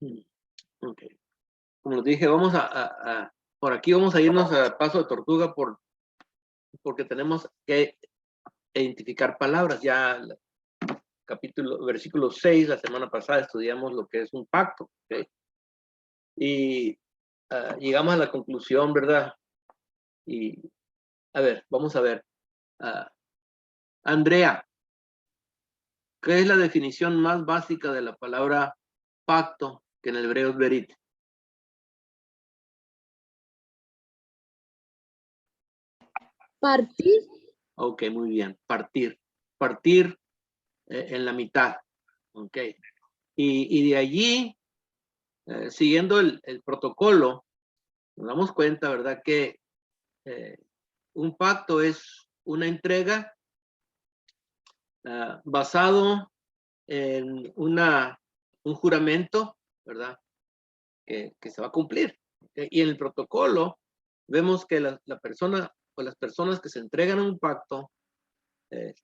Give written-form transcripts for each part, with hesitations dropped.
Mm, ok. Como les dije, vamos por aquí vamos a irnos a paso de tortuga porque tenemos que identificar palabras. Ya versículo 6, la semana pasada estudiamos lo que es un pacto. ¿Okay? Y llegamos a la conclusión, ¿verdad? Y a ver, vamos a ver. Ah, Andrea, ¿qué es la definición más básica de la palabra pacto que en el hebreo es berit? Partir. Ok, muy bien. Partir. Partir en la mitad. Ok. Y de allí, siguiendo el protocolo, nos damos cuenta, ¿verdad? Que un pacto es una entrega basado en un juramento, ¿verdad? Que se va a cumplir. ¿Okay? Y en el protocolo vemos que la persona o las personas que se entregan a un pacto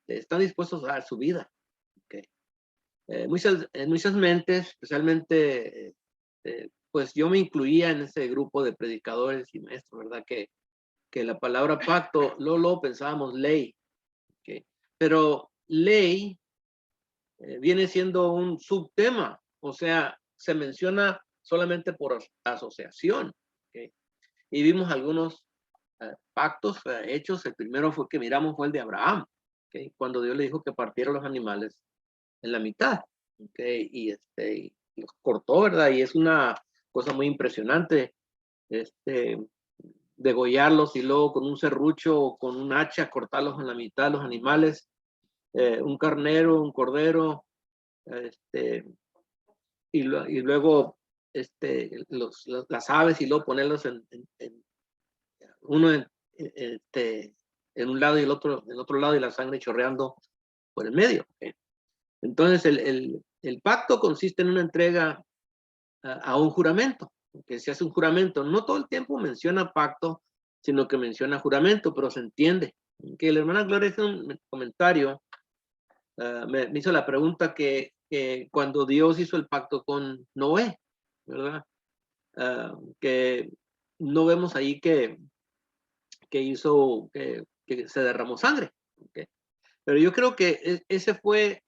están dispuestos a dar su vida. ¿Okay? En muchas mentes, especialmente, pues yo me incluía en ese grupo de predicadores y maestros, ¿verdad? Que la palabra pacto, luego pensábamos ley, ¿okay? Pero ley viene siendo un subtema, o sea, se menciona solamente por asociación, ¿okay? Y vimos algunos pactos hechos. El primero que miramos fue el de Abraham, ¿okay? Cuando Dios le dijo que partiera los animales en la mitad, ¿okay? Y los cortó, ¿verdad? Y es una cosa muy impresionante, degollarlos y luego con un serrucho o con un hacha cortarlos en la mitad los animales, un carnero, un cordero, y luego las aves y luego ponerlos uno en un lado y en otro lado y la sangre chorreando por el medio. ¿Okay? Entonces el pacto consiste en una entrega a un juramento, que se hace un juramento. No todo el tiempo menciona pacto, sino que menciona juramento, pero se entiende. Que la hermana Gloria hizo un comentario, me hizo la pregunta que cuando Dios hizo el pacto con Noé, ¿verdad? Que no vemos ahí que hizo, que se derramó sangre. ¿Okay? Pero yo creo que ese fue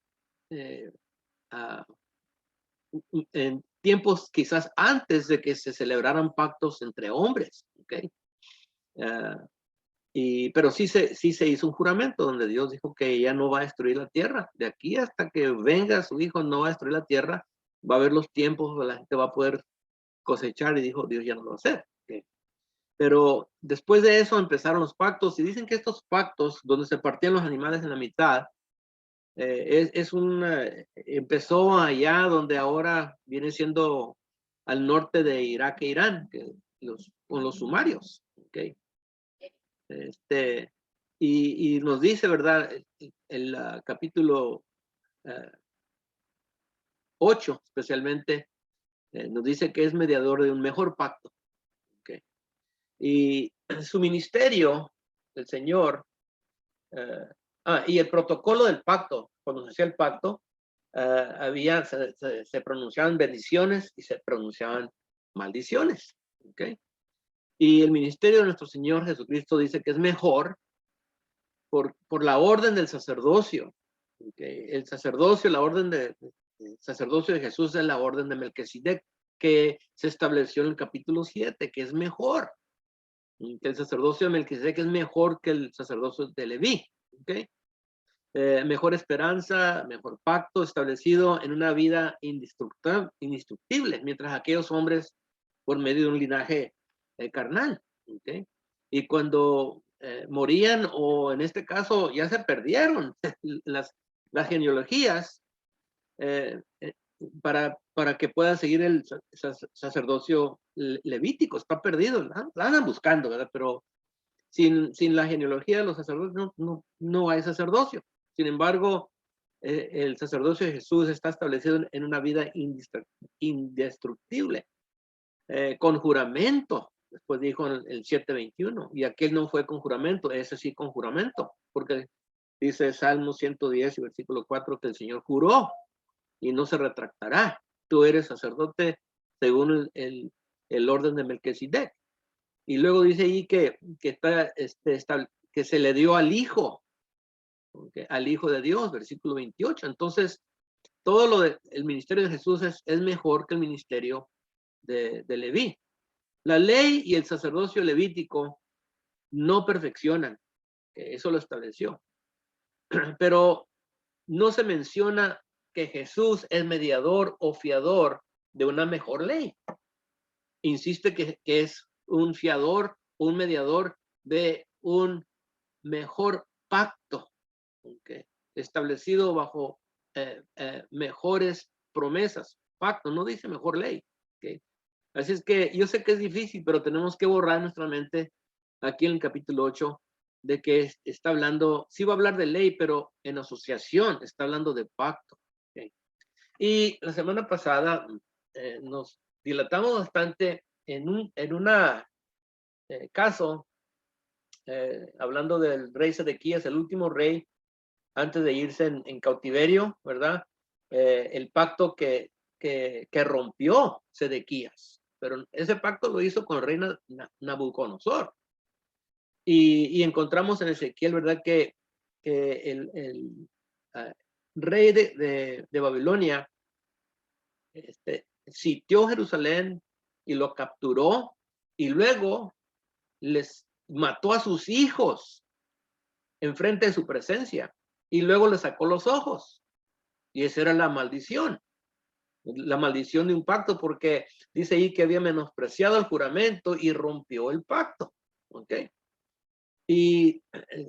uh, en tiempos quizás antes de que se celebraran pactos entre hombres. ¿Okay? Pero sí se hizo un juramento donde Dios dijo que ella no va a destruir la tierra. De aquí hasta que venga su hijo no va a destruir la tierra. Va a haber los tiempos donde la gente va a poder cosechar, y dijo Dios ya no lo va a hacer. ¿Okay? Pero después de eso empezaron los pactos, y dicen que estos pactos donde se partían los animales en la mitad empezó allá donde ahora viene siendo al norte de Irak e Irán, con los sumarios. ¿Okay? Y nos dice, ¿verdad? El capítulo 8 especialmente, nos dice que es mediador de un mejor pacto. ¿Okay? Y su ministerio, el Señor, y el protocolo del pacto, cuando se hacía el pacto, se pronunciaban bendiciones y se pronunciaban maldiciones. ¿Okay? Y el ministerio de nuestro Señor Jesucristo dice que es mejor por la orden del sacerdocio. ¿Okay? El sacerdocio, la orden el sacerdocio de Jesús es la orden de Melquisedec, que se estableció en el capítulo 7, que es mejor. Que el sacerdocio de Melquisedec es mejor que el sacerdocio de Leví. ¿Okay? Mejor esperanza, mejor pacto establecido en una vida indestructible, mientras aquellos hombres por medio de un linaje carnal. ¿Okay? Y cuando morían, o en este caso ya se perdieron las genealogías, para que pueda seguir el sacerdocio levítico, está perdido, la andan buscando, ¿verdad? Pero sin la genealogía de los sacerdotes no hay sacerdocio. Sin embargo, el sacerdocio de Jesús está establecido en una vida indestructible, con juramento. Después dijo en el 7:21, y aquel no fue con juramento, ese sí con juramento, porque dice Salmo 110 y versículo 4 que el Señor juró y no se retractará. Tú eres sacerdote según el orden de Melquisedec. Y luego dice ahí que que se le dio al Hijo, ¿okay? Al Hijo de Dios, versículo 28. Entonces, todo lo del ministerio de Jesús es mejor que el ministerio de Leví. La ley y el sacerdocio levítico no perfeccionan, eso lo estableció. Pero no se menciona que Jesús es mediador o fiador de una mejor ley. Insiste que es un fiador, un mediador de un mejor pacto, ¿okay? Establecido bajo mejores promesas. Pacto, no dice mejor ley. ¿Okay? Así es que yo sé que es difícil, pero tenemos que borrar nuestra mente aquí en el capítulo 8 de que está hablando, sí va a hablar de ley, pero en asociación, está hablando de pacto. ¿Okay? Y la semana pasada nos dilatamos bastante en un caso, hablando del rey Sedequías, el último rey antes de irse en cautiverio, ¿verdad? El pacto que rompió Sedequías, pero ese pacto lo hizo con el rey Nabucodonosor. Y encontramos en Ezequiel, ¿verdad? Que el rey de Babilonia sitió Jerusalén y lo capturó y luego les mató a sus hijos enfrente de su presencia y luego les sacó los ojos. Y esa era la maldición de un pacto, porque dice ahí que había menospreciado el juramento y rompió el pacto. ¿Ok? Y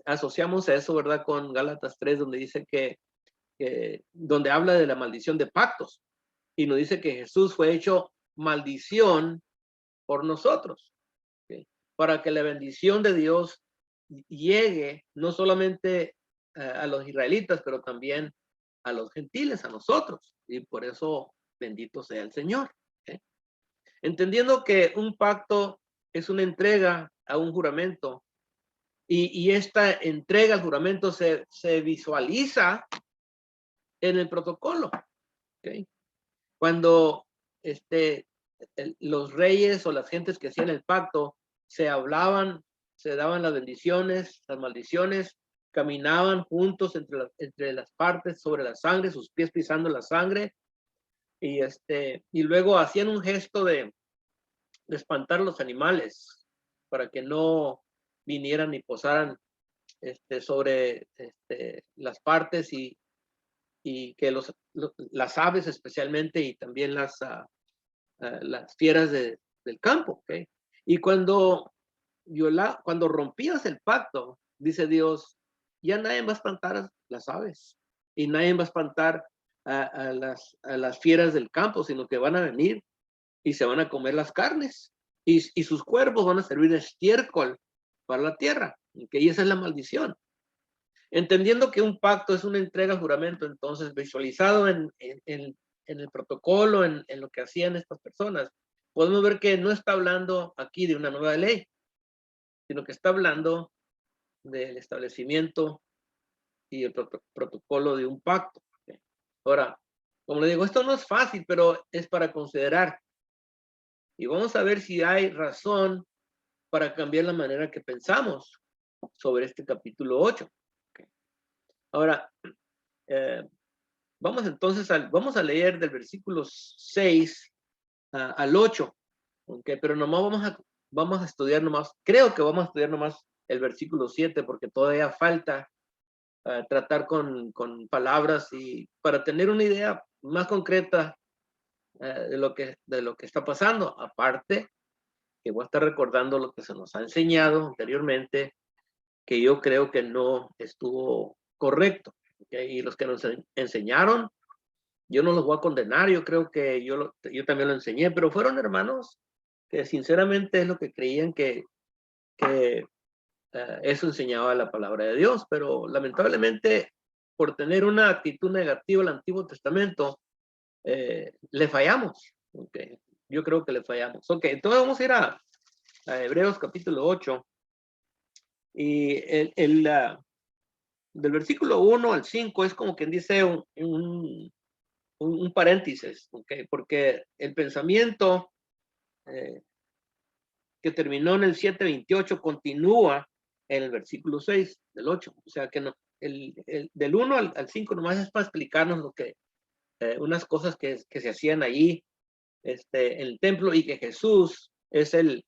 asociamos eso, ¿verdad? Con Gálatas 3, donde dice donde habla de la maldición de pactos. Y nos dice que Jesús fue hecho maldición por nosotros. ¿Okay? Para que la bendición de Dios llegue no solamente a los israelitas, pero también a los gentiles, a nosotros. Y por eso, bendito sea el Señor. ¿Okay? Entendiendo que un pacto es una entrega a un juramento, y esta entrega al juramento se visualiza en el protocolo. ¿Okay? Cuando los reyes o las gentes que hacían el pacto se hablaban, se daban las bendiciones, las maldiciones, caminaban juntos entre las partes sobre la sangre, sus pies pisando la sangre, y luego hacían un gesto de espantar los animales para que no vinieran y posaran sobre las partes, y que las aves especialmente, y también las fieras del campo. ¿Okay? Y cuando rompías el pacto, dice Dios, ya nadie va a espantar las aves y nadie va a espantar a las fieras del campo, sino que van a venir y se van a comer las carnes, y sus cuerpos van a servir de estiércol para la tierra. ¿Okay? Y esa es la maldición. Entendiendo que un pacto es una entrega al juramento, entonces visualizado en el protocolo, en lo que hacían estas personas, podemos ver que no está hablando aquí de una nueva ley, sino que está hablando del establecimiento y el protocolo de un pacto. Ahora, como le digo, esto no es fácil, pero es para considerar. Y vamos a ver si hay razón para cambiar la manera que pensamos sobre este capítulo 8. Ahora, vamos entonces vamos a leer del versículo 6 al 8, ¿okay? Pero nomás vamos a estudiar nomás, creo que vamos a estudiar nomás el versículo 7, porque todavía falta tratar con palabras y para tener una idea más concreta de lo que está pasando. Aparte, que voy a estar recordando lo que se nos ha enseñado anteriormente, que yo creo que no estuvo correcto. ¿Okay? Y los que nos enseñaron, yo no los voy a condenar, yo creo que yo también lo enseñé, pero fueron hermanos que sinceramente es lo que creían que eso enseñaba la palabra de Dios, pero lamentablemente por tener una actitud negativa al Antiguo Testamento, le fallamos. Okay. Yo creo que le fallamos. Ok, entonces vamos a ir a Hebreos capítulo 8, y del versículo 1 al 5 es como quien dice un paréntesis, ¿okay? Porque el pensamiento que terminó en el 7:28 continúa en el versículo 6 del 8. O sea que no, del 1 al 5 nomás es para explicarnos lo que, unas cosas que se hacían ahí en el templo, y que Jesús es el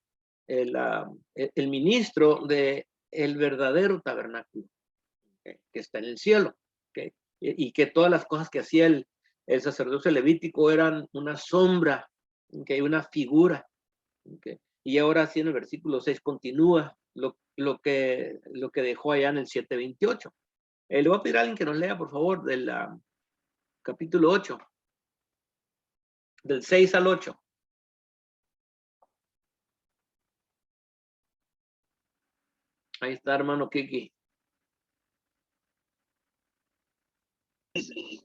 ministro de el verdadero tabernáculo, ¿okay? Que está en el cielo, ¿okay? Y que todas las cosas que hacía el sacerdocio levítico eran una sombra, ¿okay? Una figura, ¿okay? Y ahora sí en el versículo 6 continúa lo que dejó allá en el 7:28. Le voy a pedir a alguien que nos lea, por favor, del capítulo 8, del 6 al 8. Ahí está, hermano Kiki.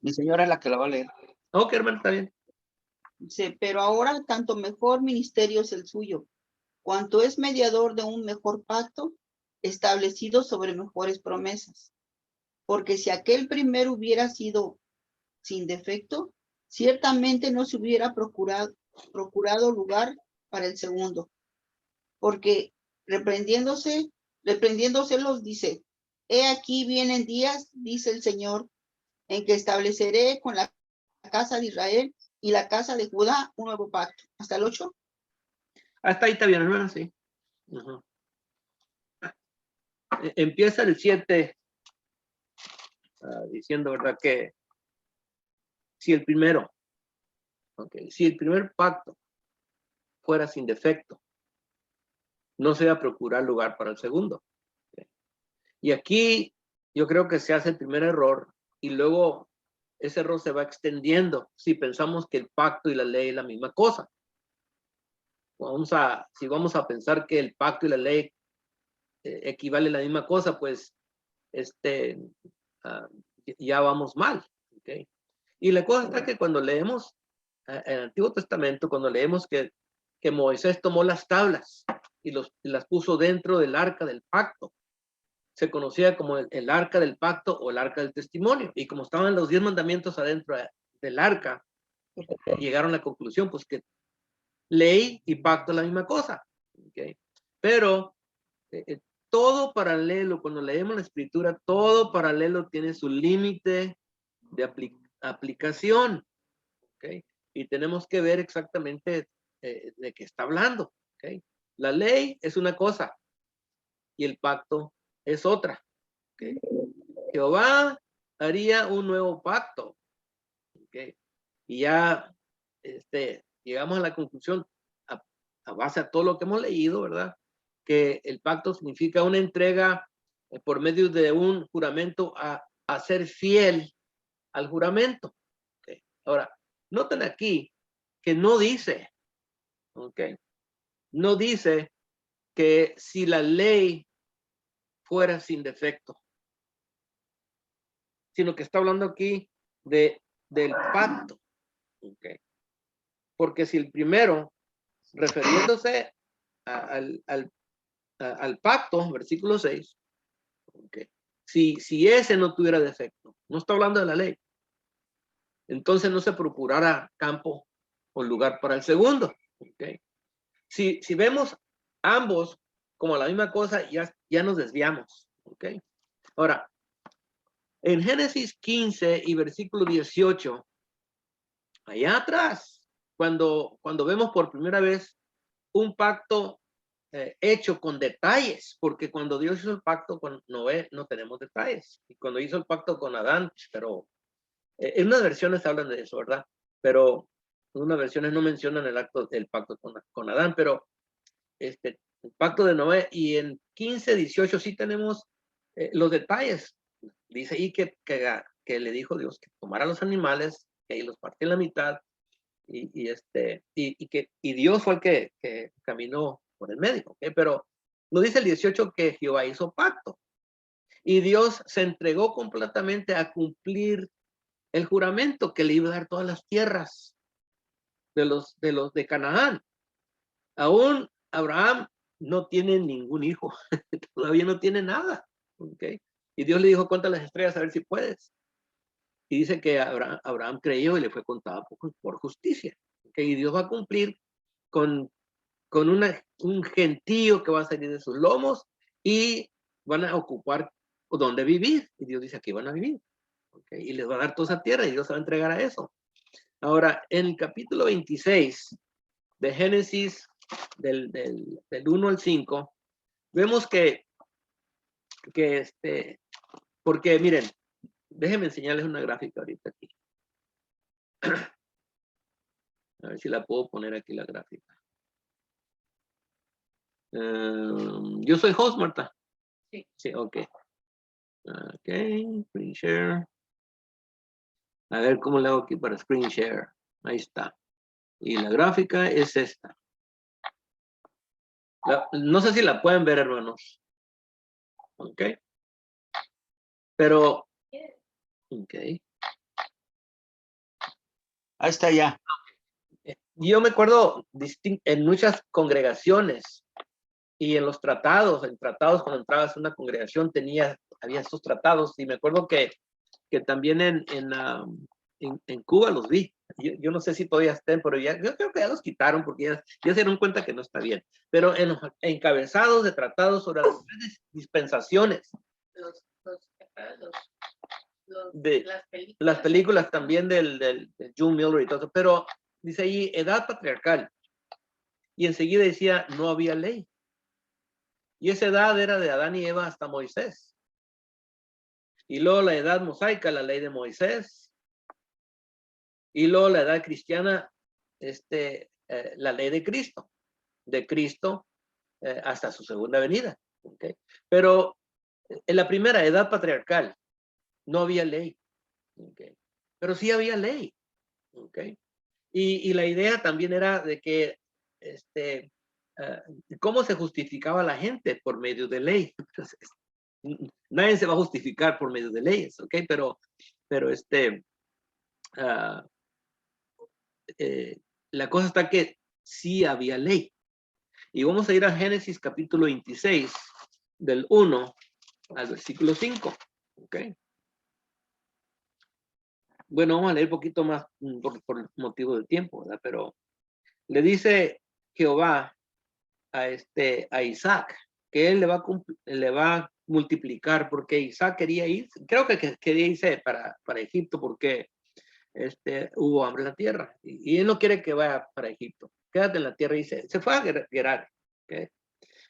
Mi señora es la que la va a leer. Ok, hermano, está bien. Dice, pero ahora tanto mejor ministerio es el suyo, cuanto es mediador de un mejor pacto, establecido sobre mejores promesas. Porque si aquel primero hubiera sido sin defecto, ciertamente no se hubiera procurado lugar para el segundo. Porque reprendiéndoselos dice, he aquí vienen días, dice el Señor, en que estableceré con la casa de Israel y la casa de Judá un nuevo pacto. ¿Hasta el 8? Hasta ahí está bien, hermano, sí. Uh-huh. Empieza el 7 diciendo, ¿verdad? Que si el primero, okay, si el primer pacto fuera sin defecto, no se va a procurar lugar para el segundo. Okay. Y aquí yo creo que se hace el primer error, y luego ese error se va extendiendo si pensamos que el pacto y la ley es la misma cosa. Si vamos a pensar que el pacto y la ley equivalen a la misma cosa, pues ya vamos mal. ¿Okay? Y la cosa está que cuando leemos el Antiguo Testamento, cuando leemos que Moisés tomó las tablas y las puso dentro del arca del pacto, se conocía como el arca del pacto o el arca del testimonio. Y como estaban los 10 mandamientos adentro del arca, llegaron a la conclusión, pues que ley y pacto es la misma cosa. ¿Okay? Pero todo paralelo, cuando leemos la escritura, todo paralelo tiene su límite de aplicación. ¿Okay? Y tenemos que ver exactamente de qué está hablando. ¿Okay? La ley es una cosa y el pacto es otra. ¿Okay? Jehová haría un nuevo pacto. ¿Okay? Y ya llegamos a la conclusión, a base a todo lo que hemos leído, ¿verdad? Que el pacto significa una entrega por medio de un juramento a ser fiel al juramento. ¿Okay? Ahora, noten aquí que no dice, ¿okay? No dice que si la ley fuera sin defecto, sino que está hablando aquí del pacto. ¿Okay? Porque si el primero, refiriéndose al pacto, versículo 6, ¿okay? Si ese no tuviera defecto, no está hablando de la ley, entonces no se procurara campo o lugar para el segundo. ¿Okay? Si vemos ambos como la misma cosa, ya nos desviamos. ¿Okay? Ahora, en Génesis 15 y versículo 18, allá atrás, cuando vemos por primera vez un pacto hecho con detalles, porque cuando Dios hizo el pacto con Noé no tenemos detalles, y cuando hizo el pacto con Adán, pero en unas versiones hablan de eso, ¿verdad? Pero en unas versiones no mencionan el pacto con Adán, pero el pacto de Noé, y en 15, 18 sí tenemos los detalles. Dice ahí que le dijo Dios que tomara los animales, que los partiera en la mitad, y Dios fue el que caminó por el medio. ¿Okay? Pero no dice el 18 que Jehová hizo pacto, y Dios se entregó completamente a cumplir el juramento que le iba a dar todas las tierras de Canaán. Aún Abraham no tiene ningún hijo, todavía no tiene nada. ¿Okay? Y Dios le dijo, cuenta las estrellas a ver si puedes. Y dice que Abraham creyó y le fue contado por justicia. ¿Okay? Y Dios va a cumplir con un gentío que va a salir de sus lomos y van a ocupar donde vivir. Y Dios dice, aquí van a vivir. ¿Okay? Y les va a dar toda esa tierra y Dios se va a entregar a eso. Ahora, en el capítulo 26 de Génesis, del 1 al 5, vemos que porque miren, déjenme enseñarles una gráfica ahorita aquí. A ver si la puedo poner aquí la gráfica. Yo soy host, Marta. Sí. Sí, ok. Ok, screen share. A ver cómo le hago aquí para screen share. Ahí está. Y la gráfica es esta. No sé si la pueden ver, hermanos. Ok. Pero, ok. Ahí está ya. Yo me acuerdo en muchas congregaciones y en los tratados, cuando entrabas a una congregación había estos tratados y me acuerdo que también en Cuba los vi. Yo no sé si todavía estén, pero yo creo que ya los quitaron porque ya se dieron cuenta que no está bien. Pero en los encabezados de tratados sobre las dispensaciones. Las películas también de June Miller y todo eso, pero dice ahí edad patriarcal. Y enseguida decía, no había ley. Y esa edad era de Adán y Eva hasta Moisés. Y luego la edad mosaica, la ley de Moisés. Y luego la edad cristiana, la ley de Cristo. De Cristo hasta su segunda venida. ¿Okay? Pero en la primera edad patriarcal no había ley. ¿Okay? Pero sí había ley. ¿Okay? Y la idea también era de que cómo se justificaba la gente por medio de ley. Entonces, nadie se va a justificar por medio de leyes, ¿ok? Pero la cosa está que sí había ley. Y vamos a ir a Génesis capítulo 26, del 1 al versículo 5, ¿ok? Bueno, vamos a leer un poquito más por motivo del tiempo, ¿verdad? Pero le dice Jehová a Isaac que él le va a multiplicar porque Isaac quería ir, creo que quería irse para Egipto porque hubo hambre en la tierra y él no quiere que vaya para Egipto, quédate en la tierra y se fue a Gerar, ¿okay?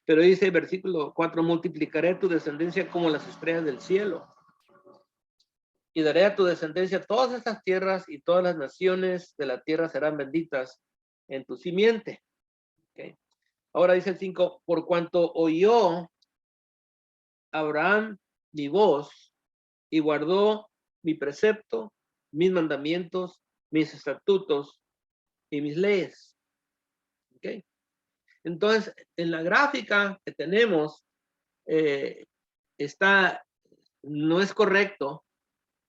Pero dice versículo 4, multiplicaré tu descendencia como las estrellas del cielo y daré a tu descendencia todas estas tierras y todas las naciones de la tierra serán benditas en tu simiente. ¿Okay? Ahora dice el 5, por cuanto oyó Abraham mi voz y guardó mi precepto, mis mandamientos, mis estatutos y mis leyes. ¿Okay? Entonces, en la gráfica que tenemos, no es correcto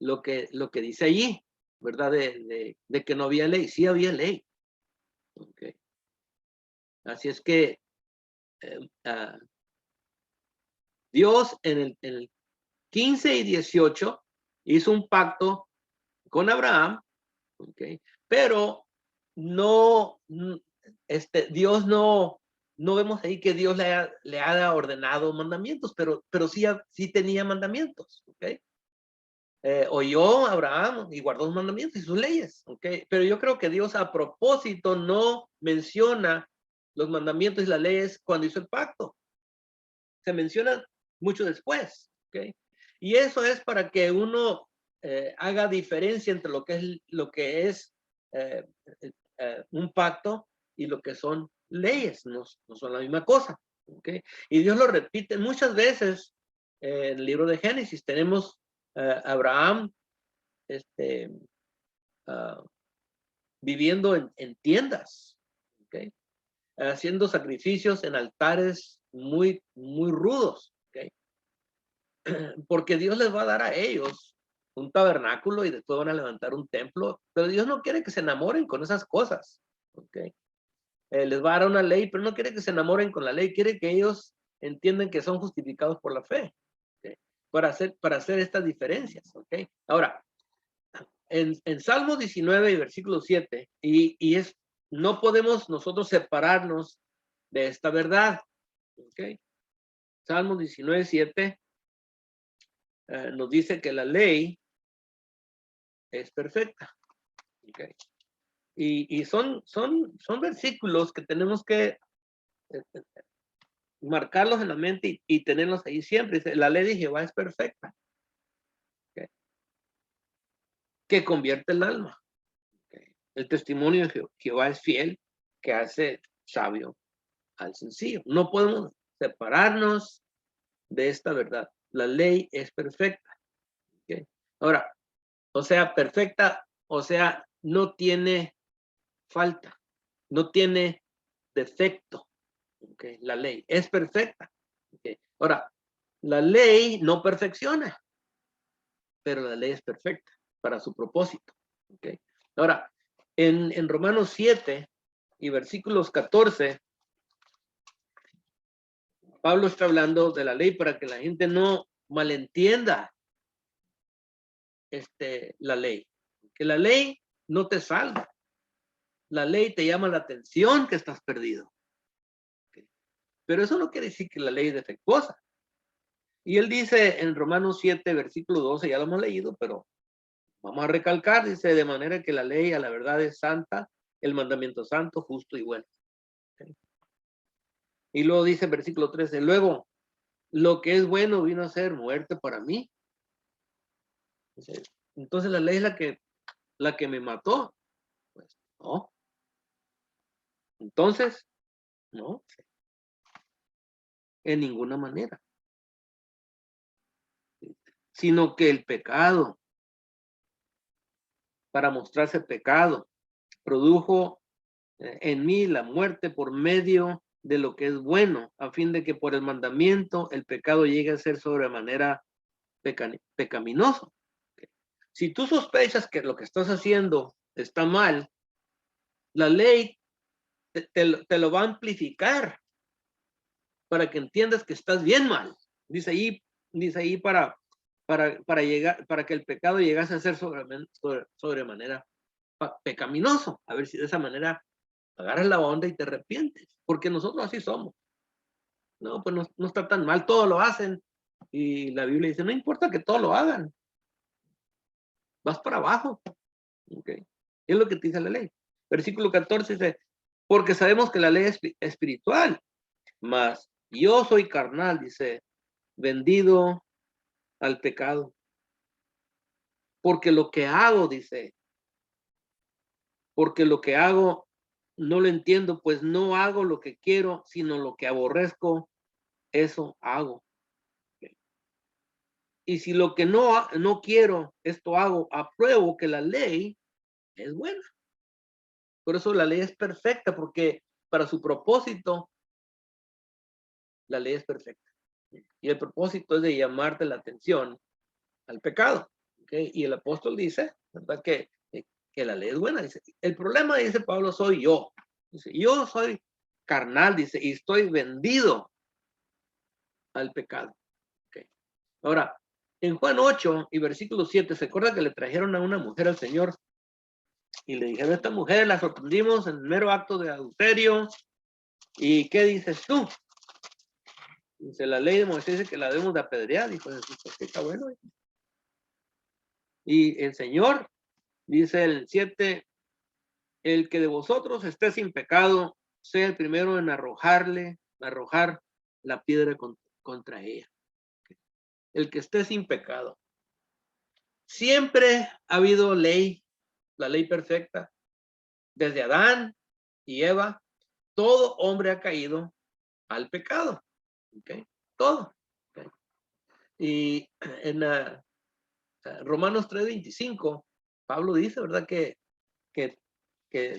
lo que dice allí, ¿verdad? De que no había ley. Sí había ley. Okay. Así es que Dios en el 15 y 18 hizo un pacto con Abraham, ¿okay? Pero no, Dios no vemos ahí que Dios le haya ordenado mandamientos, pero sí tenía mandamientos, ¿okay? Oyó Abraham y guardó los mandamientos y sus leyes, ¿okay? Pero yo creo que Dios a propósito no menciona los mandamientos y las leyes cuando hizo el pacto. Se mencionan mucho después, ¿okay? Y eso es para que uno haga diferencia entre lo que es un pacto y lo que son leyes, no son la misma cosa, ¿okay? Y Dios lo repite muchas veces en el libro de Génesis. Tenemos Abraham viviendo en tiendas, ¿okay? Haciendo sacrificios en altares muy, muy rudos, ¿okay? Porque Dios les va a dar a ellos un tabernáculo y después van a levantar un templo, pero Dios no quiere que se enamoren con esas cosas, ¿okay? Les va a dar una ley, pero no quiere que se enamoren con la ley, quiere que ellos entiendan que son justificados por la fe, ¿okay? Para hacer estas diferencias, ¿okay? Ahora, en Salmo 19 y versículo 7, y no podemos nosotros separarnos de esta verdad. ¿Okay? Salmo 19, 7 nos dice que la ley es perfecta. ¿Okay? Y son versículos que tenemos que marcarlos en la mente y tenerlos ahí siempre. Dice, la ley de Jehová es perfecta. ¿Okay? Que convierte el alma. ¿Okay? El testimonio de Jehová es fiel, que hace sabio al sencillo. No podemos separarnos de esta verdad. La ley es perfecta. ¿Okay? Ahora, o sea, perfecta, o sea, no tiene falta, no tiene defecto. ¿Okay? La ley es perfecta. ¿Okay? Ahora, la ley no perfecciona, pero la ley es perfecta para su propósito. ¿Okay? Ahora, en Romanos 7 y versículos 14, Pablo está hablando de la ley para que la gente no malentienda la ley. Que la ley no te salva. La ley te llama la atención que estás perdido. ¿Okay? Pero eso no quiere decir que la ley es defectuosa. Y él dice en Romanos 7, versículo 12, ya lo hemos leído, pero vamos a recalcar, dice, de manera que la ley a la verdad es santa, el mandamiento santo, justo y bueno. ¿Okay? Y luego dice en versículo 13, luego, lo que es bueno vino a ser muerte para mí. Dice, entonces la ley es la que me mató. Pues no. Entonces, no. En ninguna manera. Sino que el pecado, para mostrarse pecado, produjo en mí la muerte por medio de lo que es bueno, a fin de que por el mandamiento el pecado llegue a ser sobremanera pecaminoso. Si tú sospechas que lo que estás haciendo está mal, la ley te lo va a amplificar para que entiendas que estás bien mal. Dice ahí para llegar, para que el pecado llegase a ser sobremanera pecaminoso. A ver si de esa manera agarras la onda y te arrepientes, porque nosotros así somos. No, pues no está tan mal, todo lo hacen. Y la Biblia dice, no importa que todo lo hagan, vas para abajo. ¿Okay? Es lo que te dice la ley. Versículo 14 dice, porque sabemos que la ley es espiritual, mas yo soy carnal, dice, vendido al pecado. Porque lo que hago, dice, porque lo que hago no lo entiendo, pues no hago lo que quiero, sino lo que aborrezco, eso hago. Okay. Y si lo que no quiero, esto hago, apruebo que la ley es buena. Por eso la ley es perfecta, porque para su propósito, la ley es perfecta. Y el propósito es de llamarte la atención al pecado. ¿Okay? Y el apóstol dice, ¿verdad? Que la ley es buena. Dice, el problema, dice Pablo, soy yo. Dice, yo soy carnal, dice, y estoy vendido al pecado. Okay. Ahora, en Juan 8 y versículo 7, ¿se acuerda que le trajeron a una mujer al Señor? Y le dijeron, esta mujer la sorprendimos en el mero acto de adulterio. ¿Y qué dices tú? Dice, la ley de Moisés dice que la debemos de apedrear. Dijo Jesús, pues está bueno. Y el Señor, dice el 7, el que de vosotros esté sin pecado, sea el primero en arrojar la piedra contra ella. El que esté sin pecado. Siempre ha habido ley, la ley perfecta. Desde Adán y Eva, todo hombre ha caído al pecado. ¿Okay? Todo. ¿Okay? Y en Romanos 3:25, Pablo dice, ¿verdad? Que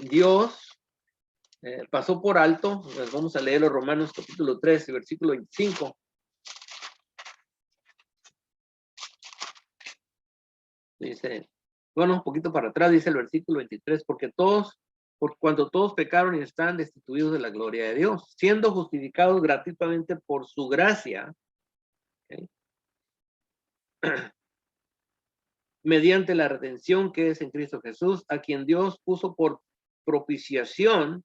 Dios pasó por alto. Pues vamos a leer los Romanos capítulo 3, versículo 25. Dice, bueno, un poquito para atrás, dice el versículo 23, por cuanto todos pecaron y están destituidos de la gloria de Dios, siendo justificados gratuitamente por su gracia. ¿Okay? mediante la redención que es en Cristo Jesús, a quien Dios puso por propiciación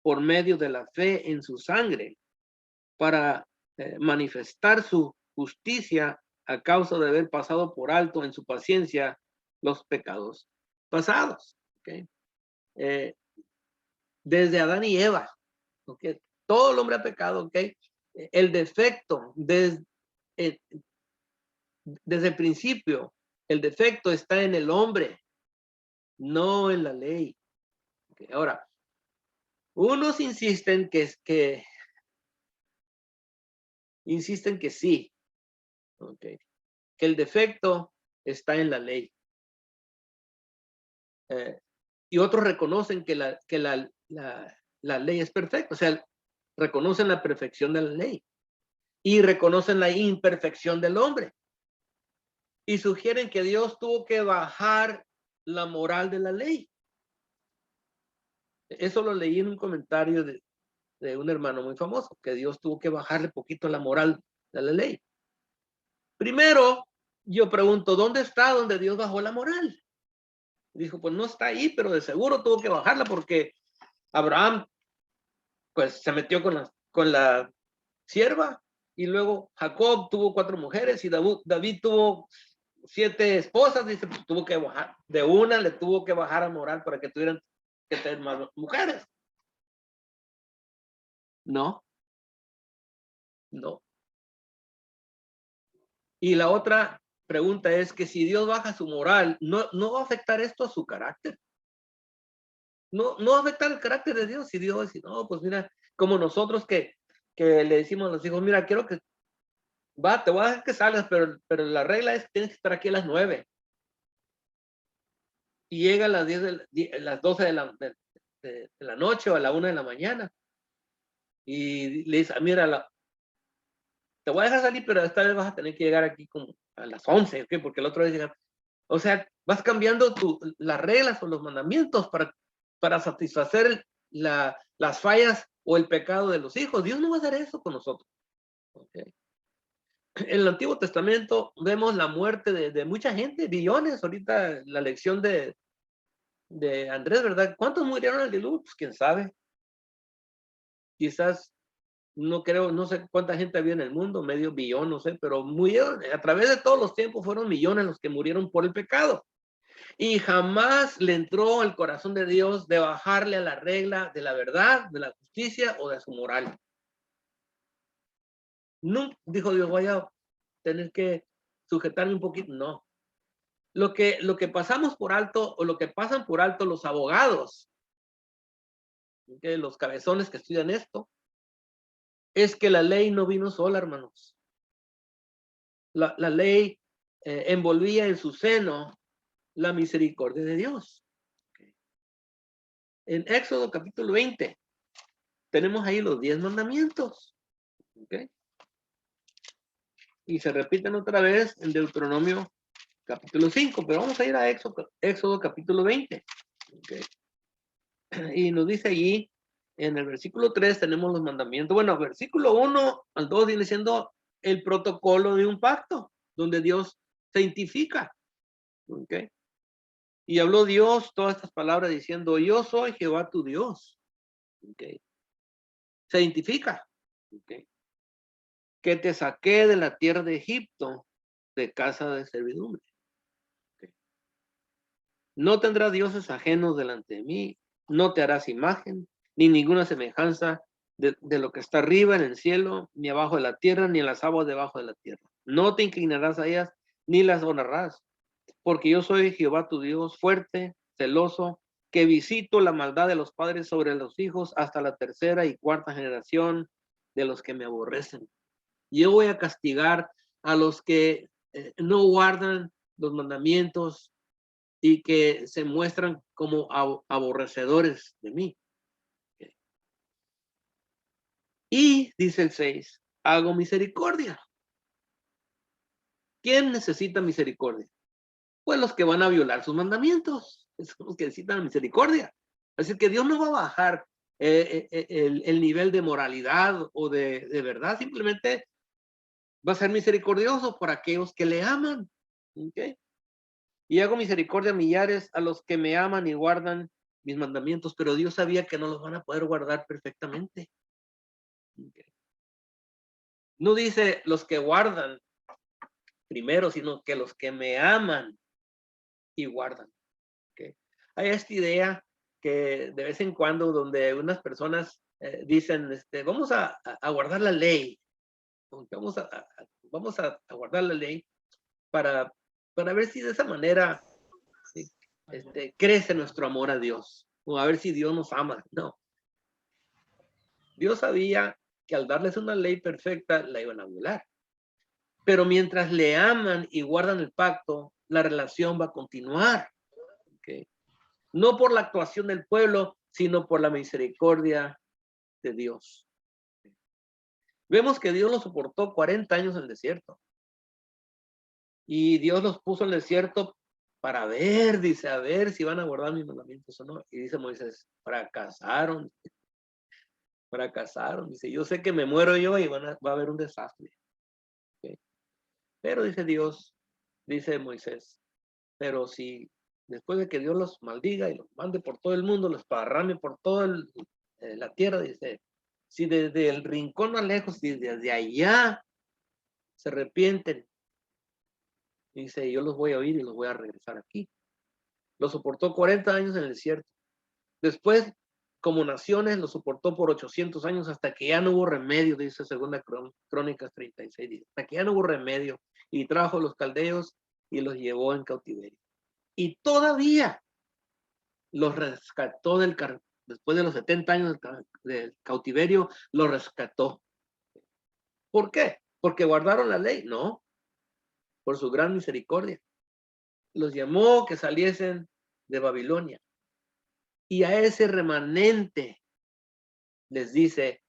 por medio de la fe en su sangre, para manifestar su justicia a causa de haber pasado por alto en su paciencia los pecados pasados. ¿Okay? Desde Adán y Eva, ¿okay? Todo el hombre ha pecado. ¿Okay? El defecto desde el principio, el defecto está en el hombre, no en la ley. ¿Okay? Ahora, unos insisten que sí, ¿okay? Que el defecto está en la ley. Y otros reconocen que la ley es perfecta, o sea, reconocen la perfección de la ley y reconocen la imperfección del hombre y sugieren que Dios tuvo que bajar la moral de la ley. Eso lo leí en un comentario de un hermano muy famoso, que Dios tuvo que bajarle poquito la moral de la ley. Primero, yo pregunto, ¿dónde está donde Dios bajó la moral? Dijo, pues no está ahí, pero de seguro tuvo que bajarla porque Abraham pues se metió con la sierva, y luego Jacob tuvo 4 mujeres y David tuvo 7 esposas. Dice, pues tuvo que bajar, de una le tuvo que bajar a moral para que tuvieran que tener más mujeres. No. Y la otra pregunta es que si Dios baja su moral, ¿no va a afectar esto a su carácter? No va a afectar el carácter de Dios. Si Dios dice, no, pues mira, como nosotros que le decimos a los hijos, mira, quiero que te voy a dejar que salgas, pero la regla es que tienes que estar aquí a las 9. Y llega a las 12 de la noche o a la 1 de la mañana. Y le dice, mira, te voy a dejar salir, pero esta vez vas a tener que llegar aquí como a las 11, ¿okay? Porque el otro día llega. O sea, vas cambiando las reglas o los mandamientos para satisfacer las fallas o el pecado de los hijos. Dios no va a hacer eso con nosotros. ¿Okay? En el Antiguo Testamento vemos la muerte de mucha gente, billones. Ahorita la lección de Andrés, ¿verdad? ¿Cuántos murieron en el diluvio? Pues quién sabe. Quizás, no sé cuánta gente había en el mundo, medio billón, no sé, pero murieron, a través de todos los tiempos fueron millones los que murieron por el pecado. Y jamás le entró al corazón de Dios de bajarle a la regla de la verdad, de la justicia o de su moral. No, dijo Dios, voy a tener que sujetarme un poquito. No. Lo que pasamos por alto, o lo que pasan por alto los abogados, ¿okay? Los cabezones que estudian esto, es que la ley no vino sola, hermanos. La ley envolvía en su seno la misericordia de Dios. ¿Okay? En Éxodo capítulo 20 tenemos ahí los 10 mandamientos. ¿Okay? Y se repiten otra vez en Deuteronomio capítulo 5, pero vamos a ir a Éxodo capítulo 20. ¿Okay? Y nos dice allí, en el versículo 3 tenemos los mandamientos. Bueno, versículo 1 al 2 viene siendo el protocolo de un pacto, donde Dios se identifica. ¿Okay? Y habló Dios todas estas palabras diciendo, yo soy Jehová tu Dios. ¿Okay? Se identifica. ¿Okay? Que te saqué de la tierra de Egipto, de casa de servidumbre. ¿Okay? No tendrás dioses ajenos delante de mí, no te harás imagen, ni ninguna semejanza de lo que está arriba en el cielo, ni abajo de la tierra, ni en las aguas debajo de la tierra. No te inclinarás a ellas, ni las honrarás, porque yo soy Jehová tu Dios, fuerte, celoso, que visito la maldad de los padres sobre los hijos hasta la 3ª y 4ª generación de los que me aborrecen. Yo voy a castigar a los que no guardan los mandamientos y que se muestran como aborrecedores de mí. Okay. Y dice el 6, hago misericordia. ¿Quién necesita misericordia? Pues los que van a violar sus mandamientos, son los que necesitan misericordia. Así que Dios no va a bajar el nivel de moralidad o de verdad, simplemente va a ser misericordioso por aquellos que le aman. ¿Okay? y hago misericordia a millares a los que me aman y guardan mis mandamientos, pero Dios sabía que no los van a poder guardar perfectamente. Okay. No dice los que guardan primero, sino que los que me aman y guardan. Okay. Hay esta idea que de vez en cuando donde unas personas dicen, vamos a guardar la ley, vamos a guardar la ley para ver si de esa manera crece nuestro amor a Dios, o a ver si Dios nos ama. No. Dios sabía que al darles una ley perfecta, la iban a violar. Pero mientras le aman y guardan el pacto, la relación va a continuar. ¿Okay? No por la actuación del pueblo, sino por la misericordia de Dios. Vemos que Dios los soportó 40 años en el desierto. Y Dios los puso en el desierto para ver, dice, a ver si van a guardar mis mandamientos o no. Y dice Moisés, fracasaron. Fracasaron. Dice, yo sé que me muero yo y va a haber un desastre. ¿Okay? Pero dice Dios, dice Moisés, pero si después de que Dios los maldiga y los mande por todo el mundo, los parrame por toda la tierra, dice, si desde el rincón más lejos, si desde allá se arrepienten, dice, yo los voy a oír y los voy a regresar aquí. Lo soportó 40 años en el desierto. Después, como naciones, lo soportó por 800 años hasta que ya no hubo remedio, dice segunda Crónicas 36, hasta que ya no hubo remedio, y trajo a los caldeos y los llevó en cautiverio. Y todavía los rescató después de los 70 años del cautiverio, los rescató. ¿Por qué? ¿Porque guardaron la ley? No, por su gran misericordia. Los llamó que saliesen de Babilonia. Y a ese remanente les dice,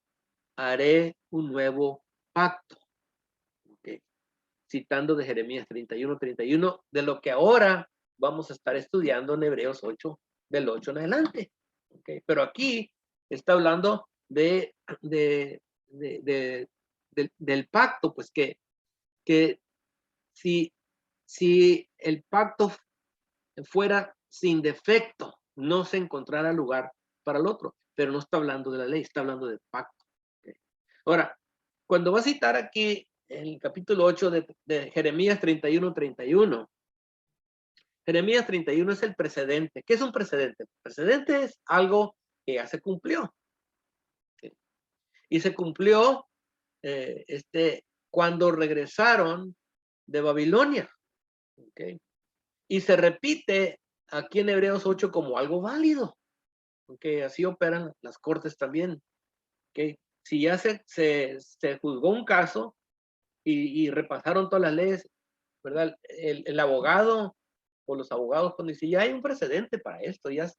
haré un nuevo pacto. Okay. Citando de Jeremías 31, de lo que ahora vamos a estar estudiando en Hebreos 8, del 8 en adelante. Okay. Pero aquí está hablando del pacto, pues que si el pacto fuera sin defecto, no se encontrara lugar para el otro, pero no está hablando de la ley, está hablando del pacto. Okay. Ahora, cuando va a citar aquí en el capítulo 8 de Jeremías 31, Jeremías 31 es el precedente. ¿Qué es un precedente? Precedente es algo que ya se cumplió. Okay. Y se cumplió cuando regresaron de Babilonia. Okay. Y se repite aquí en Hebreos 8 como algo válido. Okay. Así operan las cortes también. Okay. Si ya se juzgó un caso y repasaron todas las leyes, ¿verdad? El abogado o los abogados cuando dicen, ya hay un precedente para esto, ya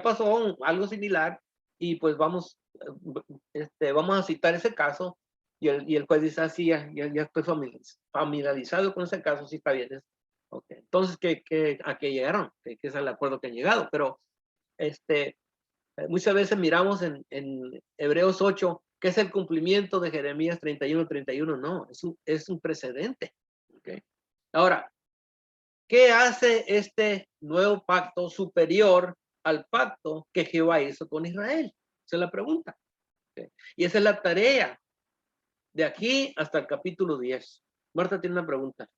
pasó algo similar y pues vamos a citar ese caso y el juez dice, así ya estoy familiarizado con ese caso, sí está bien. Okay. Entonces, ¿a qué llegaron? Que es el acuerdo que han llegado, pero muchas veces miramos en Hebreos 8 que es el cumplimiento de Jeremías 31, no, es un precedente. Okay. Ahora, ¿qué hace este nuevo pacto superior al pacto que Jehová hizo con Israel? Esa es la pregunta. Okay. Y esa es la tarea de aquí hasta el capítulo 10. Marta tiene una pregunta.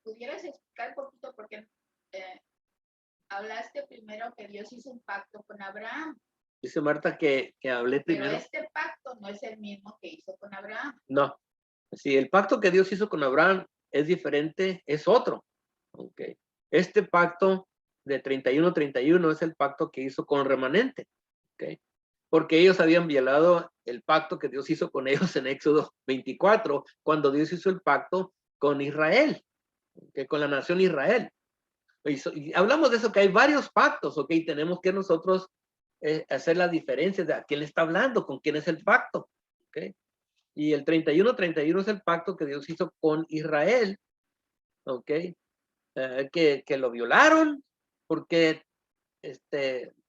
¿Pudieras explicar un poquito? Porque hablaste primero que Dios hizo un pacto con Abraham. Dice Marta que hablé primero. Pero este pacto no es el mismo que hizo con Abraham. No. Si el pacto que Dios hizo con Abraham es diferente, es otro. Okay. Este pacto de 31 es el pacto que hizo con remanente. Okay. Porque ellos habían violado el pacto que Dios hizo con ellos en Éxodo 24, cuando Dios hizo el pacto con Israel, okay, con la nación Israel. Y hablamos de eso, que hay varios pactos, ok, tenemos que nosotros hacer la diferencia de a quién le está hablando, con quién es el pacto. Okay. Y el 31 es el pacto que Dios hizo con Israel, ok, que lo violaron porque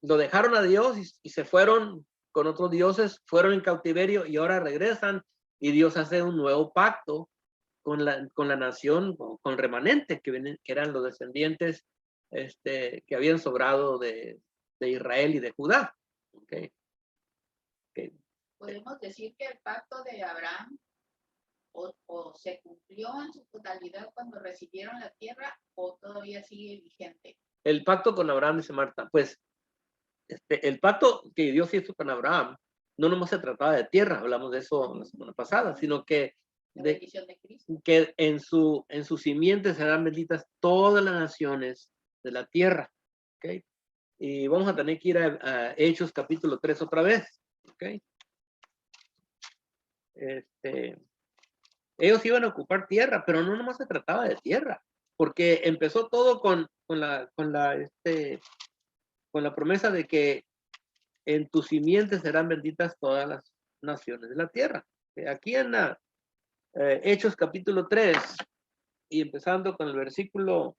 lo dejaron a Dios y se fueron con otros dioses, fueron en cautiverio y ahora regresan y Dios hace un nuevo pacto con la nación, con remanente, que eran los descendientes que habían sobrado de Israel y de Judá. Okay. Okay. Podemos decir que el pacto de Abraham o se cumplió en su totalidad cuando recibieron la tierra o todavía sigue vigente. El pacto con Abraham, dice Marta, pues el pacto que Dios hizo con Abraham no nomás se trataba de tierra, hablamos de eso la semana pasada, sino que La bendición de Cristo. que en su simiente serán benditas todas las naciones de la tierra. ¿Okay? Y vamos a tener que ir a Hechos capítulo 3 otra vez. ¿Okay? Ellos iban a ocupar tierra, pero no nomás se trataba de tierra, porque empezó todo con la promesa de que en tu simiente serán benditas todas las naciones de la tierra. Aquí en Hechos capítulo 3 y empezando con el versículo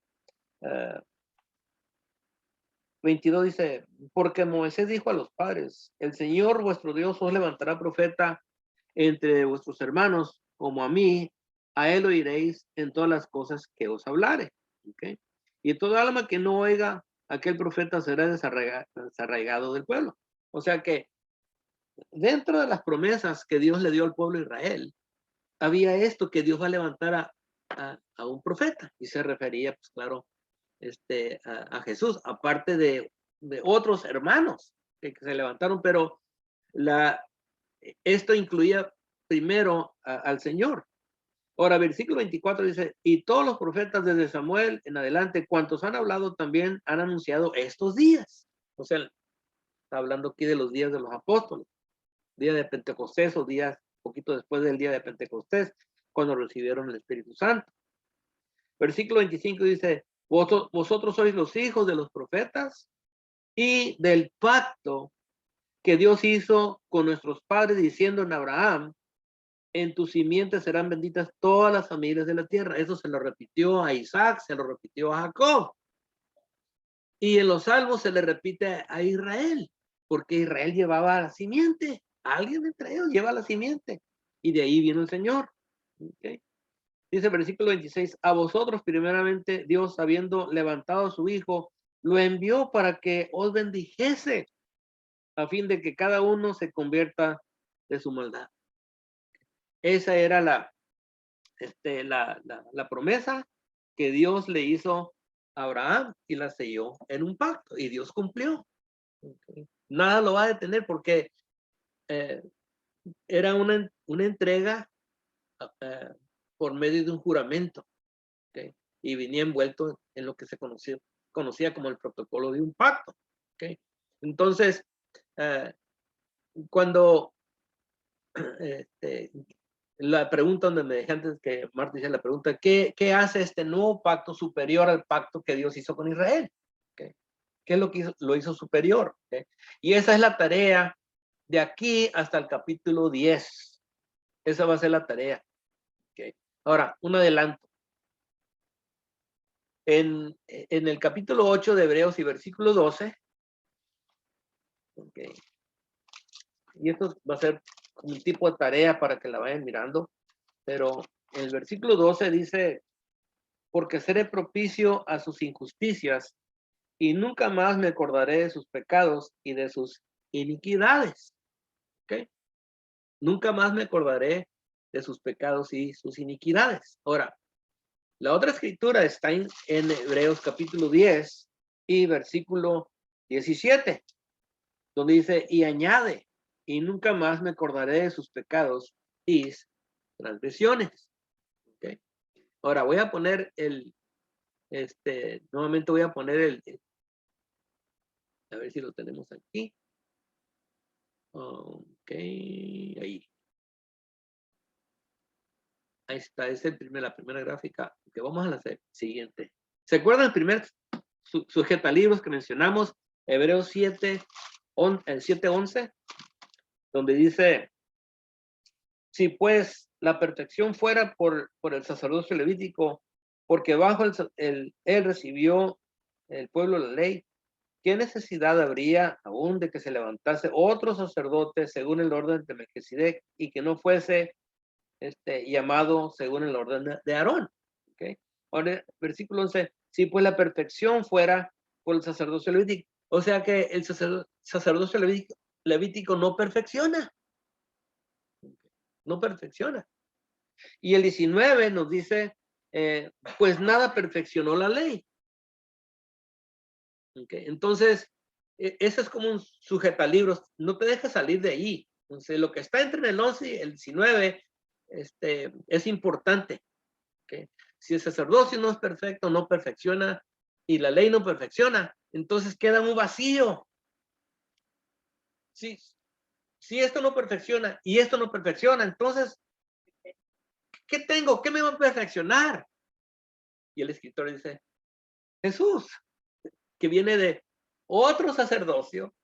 22 dice, porque Moisés dijo a los padres, el Señor vuestro Dios os levantará profeta entre vuestros hermanos, como a mí, a él oiréis en todas las cosas que os hablare. ¿Okay? Y toda alma que no oiga aquel profeta será desarraigado del pueblo. O sea que dentro de las promesas que Dios le dio al pueblo de Israel, había esto, que Dios va a levantar a un profeta, y se refería, pues claro, a Jesús, aparte de otros hermanos que se levantaron, pero esto incluía primero al Señor. Ahora, versículo 24 dice, y todos los profetas desde Samuel en adelante, cuantos han hablado también han anunciado estos días. O sea, está hablando aquí de los días de los apóstoles, día de Pentecostés o días poquito después del día de Pentecostés, cuando recibieron el Espíritu Santo. Versículo 25 dice, vosotros sois los hijos de los profetas y del pacto que Dios hizo con nuestros padres, diciendo en Abraham, en tu simiente serán benditas todas las familias de la tierra. Eso se lo repitió a Isaac, se lo repitió a Jacob. Y en los salmos se le repite a Israel, porque Israel llevaba la simiente. Alguien entre ellos lleva la simiente. Y de ahí viene el Señor. ¿Okay? Dice el versículo 26, a vosotros primeramente Dios, habiendo levantado a su Hijo, lo envió para que os bendijese, a fin de que cada uno se convierta de su maldad. Esa era la promesa que Dios le hizo a Abraham y la selló en un pacto, y Dios cumplió. Okay. Nada lo va a detener porque era una entrega por medio de un juramento. Okay. Y venía envuelto en lo que se conocía como el protocolo de un pacto. Okay. Entonces, cuando la pregunta donde me dejé antes que Marta hice la pregunta, ¿qué hace este nuevo pacto superior al pacto que Dios hizo con Israel? ¿Okay? ¿Qué es lo que lo hizo superior? ¿Okay? Y esa es la tarea de aquí hasta el capítulo 10. Esa va a ser la tarea. ¿Okay? Ahora, un adelanto. En el capítulo 8 de Hebreos y versículo 12, okay, y esto va a ser un tipo de tarea para que la vayan mirando, pero el versículo 12 dice, porque seré propicio a sus injusticias y nunca más me acordaré de sus pecados y de sus iniquidades. ¿Okay? Nunca más me acordaré de sus pecados y sus iniquidades. Ahora, la otra escritura está en Hebreos capítulo 10 y versículo 17, donde dice, y añade, y nunca más me acordaré de sus pecados y transgresiones. ¿Okay? Ahora voy a poner nuevamente voy a poner a ver si lo tenemos aquí. Ok, ahí. Ahí está, es la primera gráfica. Que vamos a la siguiente. ¿Se acuerdan el primer sujetalibros que mencionamos? Hebreos 7:11, donde dice, si pues la perfección fuera por el sacerdocio levítico, porque bajo él recibió el pueblo la ley, ¿qué necesidad habría aún de que se levantase otro sacerdote según el orden de Melquisedec y que no fuese llamado según el orden de Aarón. ¿Okay? Ahora, versículo 11, si pues la perfección fuera por el sacerdocio levítico, o sea que el sacerdocio levítico no perfecciona. No perfecciona. Y el 19 nos dice, pues nada perfeccionó la ley. Okay. Entonces, eso es como un sujetalibros, no te deja salir de ahí. Entonces, lo que está entre el 11 y el 19 es importante. Okay. Si el sacerdocio no es perfecto, no perfecciona, y la ley no perfecciona, entonces queda un vacío. Si esto no perfecciona y esto no perfecciona, entonces, ¿qué tengo? ¿Qué me va a perfeccionar? Y el escritor dice, Jesús, que viene de otro sacerdocio,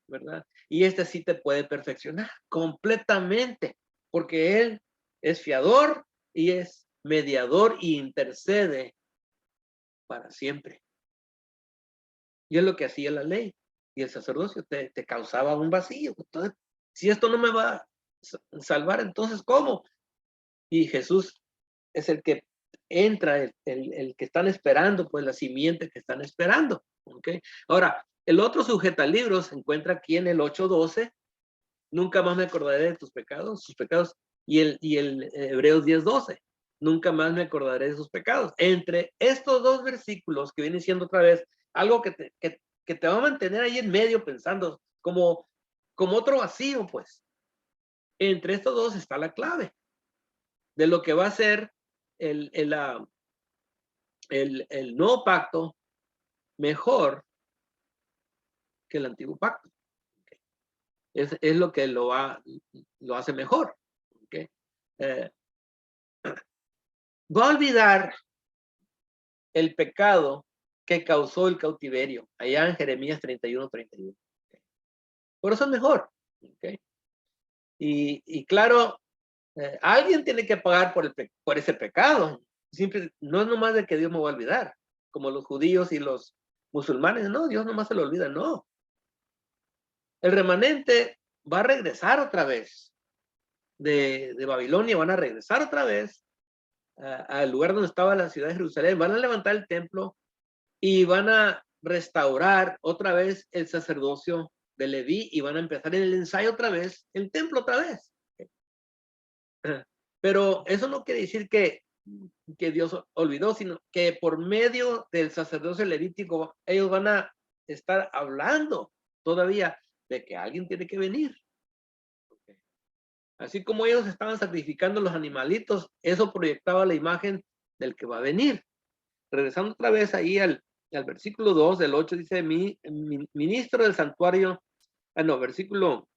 ¿verdad? Y sí te puede perfeccionar completamente, porque Él es fiador y es mediador y intercede para siempre. Y es lo que hacía la ley. Y el sacerdocio te causaba un vacío. Entonces, si esto no me va a salvar, entonces, ¿cómo? Y Jesús es el que entra, el que están esperando, pues la simiente que están esperando. ¿Okay? Ahora, el otro sujetalibro se encuentra aquí en el 8:12. Nunca más me acordaré de tus pecados, y el Hebreos 10:12. Nunca más me acordaré de sus pecados. Entre estos dos versículos que vienen siendo otra vez algo que te va a mantener ahí en medio pensando como otro vacío, pues. Entre estos dos está la clave de lo que va a ser el nuevo pacto mejor que el antiguo pacto. Es lo que lo hace mejor. ¿Okay? Va a olvidar el pecado que causó el cautiverio, allá en Jeremías 31:31. Por eso es mejor. ¿Okay? Y claro, alguien tiene que pagar por ese pecado. Siempre, no es nomás de que Dios me va a olvidar, como los judíos y los musulmanes, no, Dios nomás se lo olvida, no. El remanente va a regresar otra vez de Babilonia, van a regresar otra vez al lugar donde estaba la ciudad de Jerusalén, van a levantar el templo y van a restaurar otra vez el sacerdocio de Leví y van a empezar en el ensayo otra vez, el templo otra vez. Pero eso no quiere decir que Dios olvidó, sino que por medio del sacerdocio levítico ellos van a estar hablando todavía de que alguien tiene que venir. Así como ellos estaban sacrificando los animalitos, eso proyectaba la imagen del que va a venir. Regresando otra vez ahí al versículo 2 del 8, dice, ministro del santuario, versículo,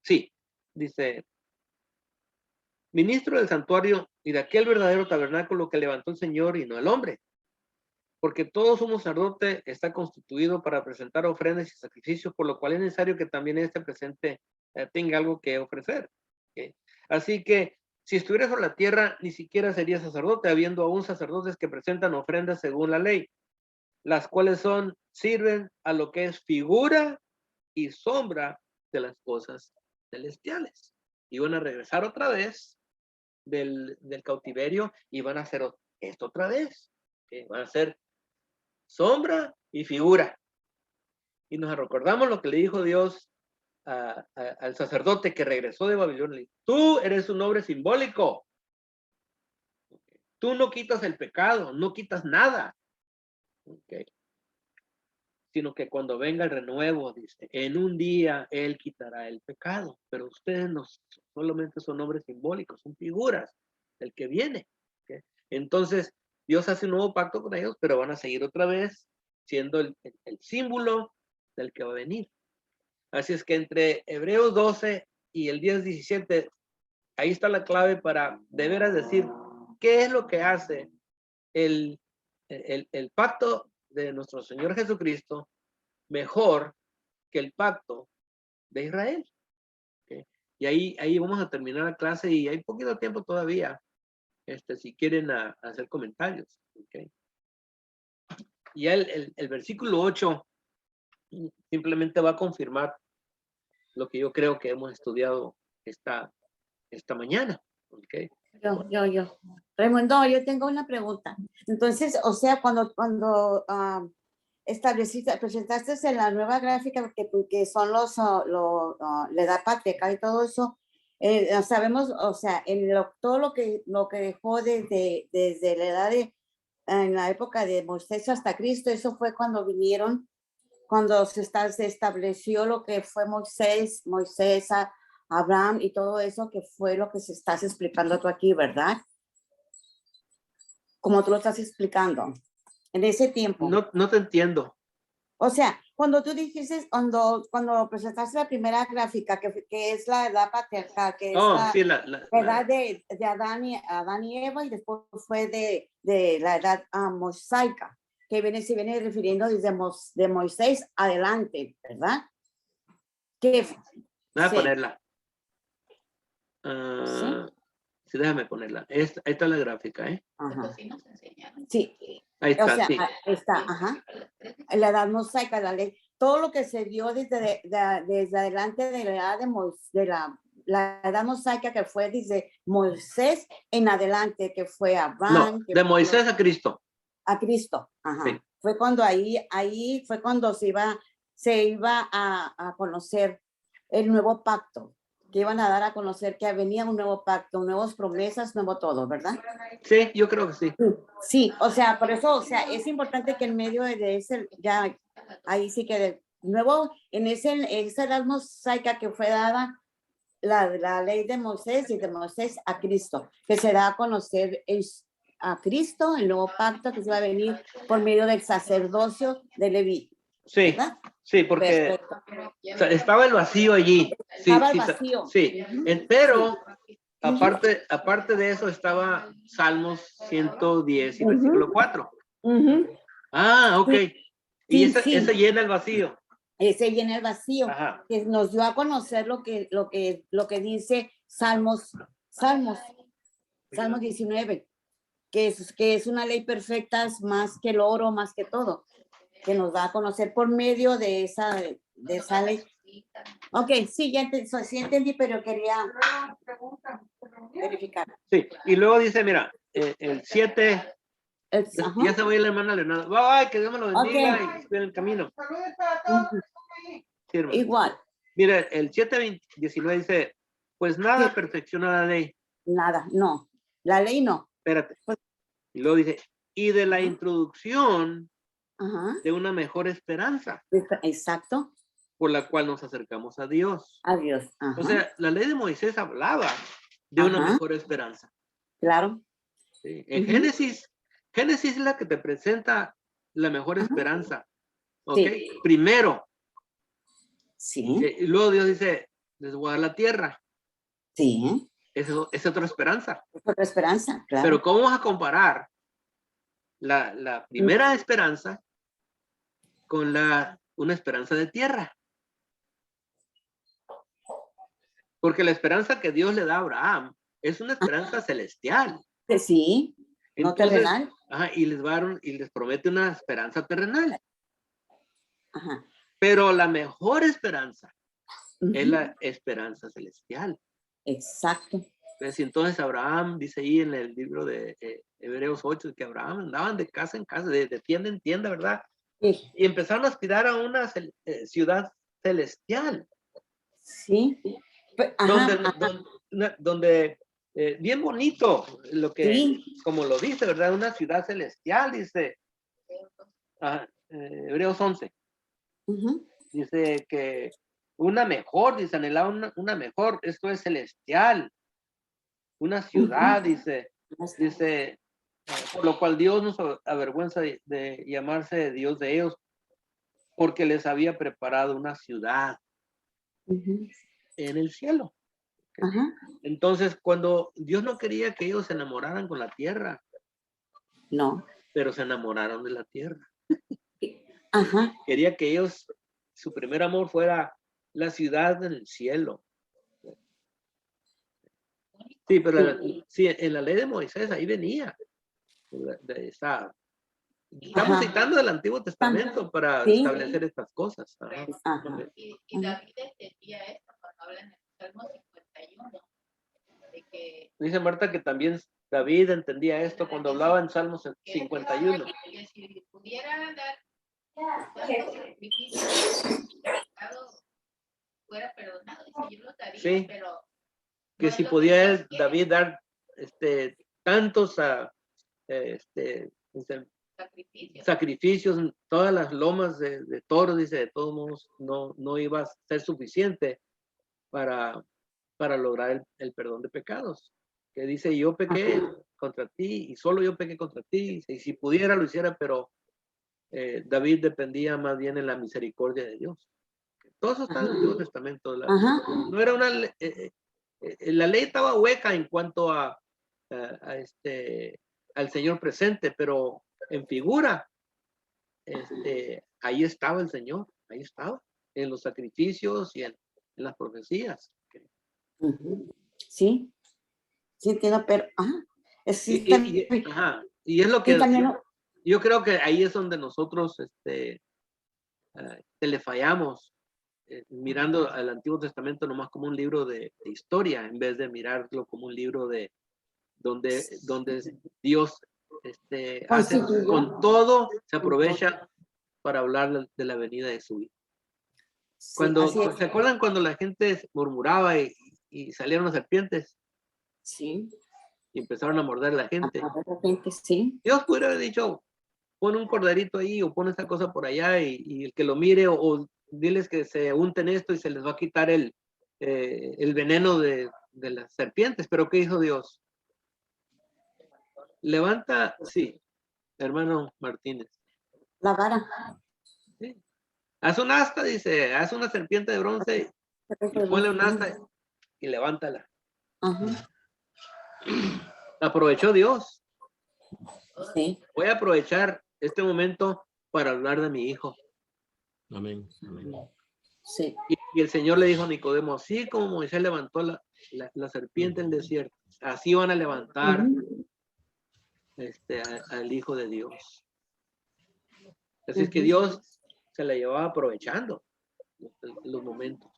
sí, dice, ministro del santuario y de aquel verdadero tabernáculo que levantó el Señor y no el hombre. Porque todo sumo sacerdote está constituido para presentar ofrendas y sacrificios, por lo cual es necesario que también este presente tenga algo que ofrecer. ¿Okay? Así que si estuviera sobre la tierra, ni siquiera sería sacerdote, habiendo aún sacerdotes que presentan ofrendas según la ley, las cuales sirven a lo que es figura y sombra de las cosas celestiales. Y van a regresar otra vez del cautiverio y van a hacer esto otra vez. ¿Okay? Van a hacer sombra y figura. Y nos recordamos lo que le dijo Dios al sacerdote que regresó de Babilonia. Tú eres un hombre simbólico. Tú no quitas el pecado, no quitas nada. Okay. Sino que cuando venga el renuevo, dice, en un día Él quitará el pecado. Pero ustedes no solamente son hombres simbólicos, son figuras del que viene. Okay. Entonces, Dios hace un nuevo pacto con ellos, pero van a seguir otra vez siendo el símbolo del que va a venir. Así es que entre Hebreos 12 y el 10:17, ahí está la clave para de veras decir qué es lo que hace el pacto de nuestro Señor Jesucristo mejor que el pacto de Israel. ¿Okay? Y ahí vamos a terminar la clase y hay poquito tiempo todavía, si quieren hacer comentarios. ¿Okay? Y el versículo 8 simplemente va a confirmar lo que yo creo que hemos estudiado esta esta mañana. ¿Okay? Yo. Raimundo, yo tengo una pregunta. Entonces, o sea, cuando presentaste en la nueva gráfica que son la edad patriarcal y todo eso, sabemos, o sea, todo lo que dejó desde la edad en la época de Moisés hasta Cristo, eso fue cuando vinieron, cuando se estableció lo que fue Moisés, Abraham y todo eso, que fue lo que se estás explicando tú aquí, ¿verdad? Como tú lo estás explicando, en ese tiempo. No te entiendo. O sea, cuando tú dijiste, cuando presentaste la primera gráfica, que es la edad patriarcal, que es Sí, la edad de Adán y Eva, y después fue de la edad mosaica, que se viene refiriendo desde de Moisés adelante, ¿verdad? Voy a sí. ponerla. ¿Sí? Sí, déjame ponerla. Ahí está la gráfica, ¿eh? Ajá. Sí nos enseñaron. Sí, Ahí está, o sea, sí. ahí está, ajá. La edad mosaica, la ley, todo lo que se dio desde adelante de la edad de la edad mosaica, que fue desde Moisés en adelante, que fue Abraham. No, de Moisés a Cristo. A Cristo, ajá. Sí. Fue cuando ahí fue cuando se iba a conocer el nuevo pacto, que iban a dar a conocer que venía un nuevo pacto, nuevas promesas, nuevo todo, ¿verdad? Sí, yo creo que sí. Sí, o sea, por eso, o sea, es importante que en medio de ese, ya, ahí sí que de nuevo, esa edad mosaica que fue dada, la ley de Moisés y de Moisés a Cristo, que se da a conocer a Cristo, el nuevo pacto que se va a venir por medio del sacerdocio de Leví. Sí, ¿verdad? sí, porque Perfecto. o sea, estaba el vacío allí. Sí, Estaba el sí, vacío. sí. Ujú. Pero Sí. aparte de eso estaba Salmos 110 y versículo 4. Ujú. Ok. Sí, Y sí, sí. ese llena el vacío. Ese llena el vacío, Ajá. que nos dio a conocer lo que dice Salmos 19, que es una ley perfecta, es más que el oro, más que todo, que nos da a conocer por medio de esa ley. Ok, sí, sí entendí, pero quería verificar. Sí, y luego dice, mira, el 7, Ajá. ya se va a ir la hermana Leonardo. Bye, que Dios me lo bendiga y espera el camino. Ujú. Sí, hermano. Igual, Mira, el 7:19 dice, pues nada Sí. perfecciona la ley. nada, no, la ley no. Espérate. Y luego dice, y de la Ajá. introducción Ajá, de una mejor esperanza, exacto, por la cual nos acercamos a Dios. adiós. Ajá. O sea, la ley de Moisés hablaba de una Ajá. mejor esperanza. Claro. ¿Sí? En Ujú. Génesis es la que te presenta la mejor Ajá. esperanza. ¿Ok? Sí. Primero. Sí, Y luego Dios dice, les voy a dar la tierra. sí, Eso es otra esperanza. es otra esperanza, claro. Pero ¿cómo vas a comparar la primera esperanza con una esperanza de tierra? Porque la esperanza que Dios le da a Abraham es una esperanza celestial. Sí, no Entonces, terrenal. y les promete una esperanza terrenal. Ajá. Pero la mejor esperanza es Ujú. la esperanza celestial. Exacto. Entonces Abraham, dice ahí en el libro de Hebreos 8, que Abraham andaban de casa en casa, de tienda en tienda, ¿verdad? Sí. Y empezaron a aspirar a una ciudad celestial. Sí. Ajá. Donde bien bonito, Sí. como lo dice, ¿verdad? Una ciudad celestial, dice Hebreos 11. Ujú. Dice que una mejor, dice, anhelaba una mejor, esto es celestial, una ciudad, dice, por lo cual Dios nos avergüenza de llamarse Dios de ellos, porque les había preparado una ciudad Ujú. en el cielo. Ajá. Entonces, cuando Dios no quería que ellos se enamoraran con la tierra, No. pero se enamoraron de la tierra. Ajá. Quería que ellos, su primer amor fuera la ciudad en el cielo. Sí, pero sí, en la ley de Moisés ahí venía. Estamos Ajá. citando del Antiguo Testamento para Sí. establecer estas cosas. Ajá. Y David entendía esto cuando habla en el Salmo 51. que Dice Marta que también David entendía esto cuando hablaba en Salmos 51. que si pudiera dar tantos sacrificios, el pecado fuera perdonado, y yo lo daría, Sí. pero Que no es si lo podía Dios quiere. David dar tantos Sacrificios. sacrificios, en todas las lomas de toros, dice, de todos modos no iba a ser suficiente para lograr el perdón de pecados. Que dice, yo pequé contra ti y solo yo pequé contra ti, y si pudiera lo hiciera, pero David dependía más bien en la misericordia de Dios. Todo eso está en el Antiguo Testamento. Ajá. No era una la ley estaba hueca en cuanto al Señor presente, pero en figura, ahí estaba el Señor, ahí estaba, en los sacrificios y en las profecías. Ujú. Sí, sí entiendo, pero ajá. Sí, Ajá, y es lo sí, que también, yo creo que ahí es donde nosotros le fallamos, mirando al Antiguo Testamento nomás como un libro de historia, en vez de mirarlo como un libro de donde Dios hace Constituyó. con todo, se aprovecha para hablar de la venida de su hijo. sí, Cuando, así es. ¿se acuerdan cuando la gente murmuraba y salieron las serpientes Sí, y empezaron a morder a la gente? a la gente, sí. Dios pudiera haber dicho, pon un corderito ahí o pon esta cosa por allá y el que lo mire o diles que se unten esto y se les va a quitar el veneno de las serpientes. Pero ¿qué hizo Dios? Levanta, sí, hermano Martínez. La vara. Sí. Haz un asta, dice, haz una serpiente de bronce y ponle un asta y levántala. Ajá. Aprovechó Dios. Sí. Voy a aprovechar este momento para hablar de mi hijo. Amén. Amén. Sí. Y el Señor le dijo a Nicodemo, así como Moisés levantó la serpiente en el desierto, así van a levantar Ujú. al Hijo de Dios. Así es que Dios se la llevaba aprovechando los momentos.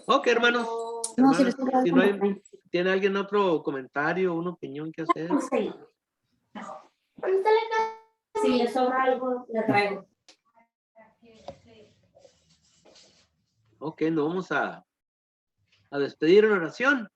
Ok, hermanos. No, si Hermanas, les si no hay, ¿tiene alguien otro comentario, una opinión que hacer? Si le sobra algo, le traigo. Ok, nos vamos a despedir en oración.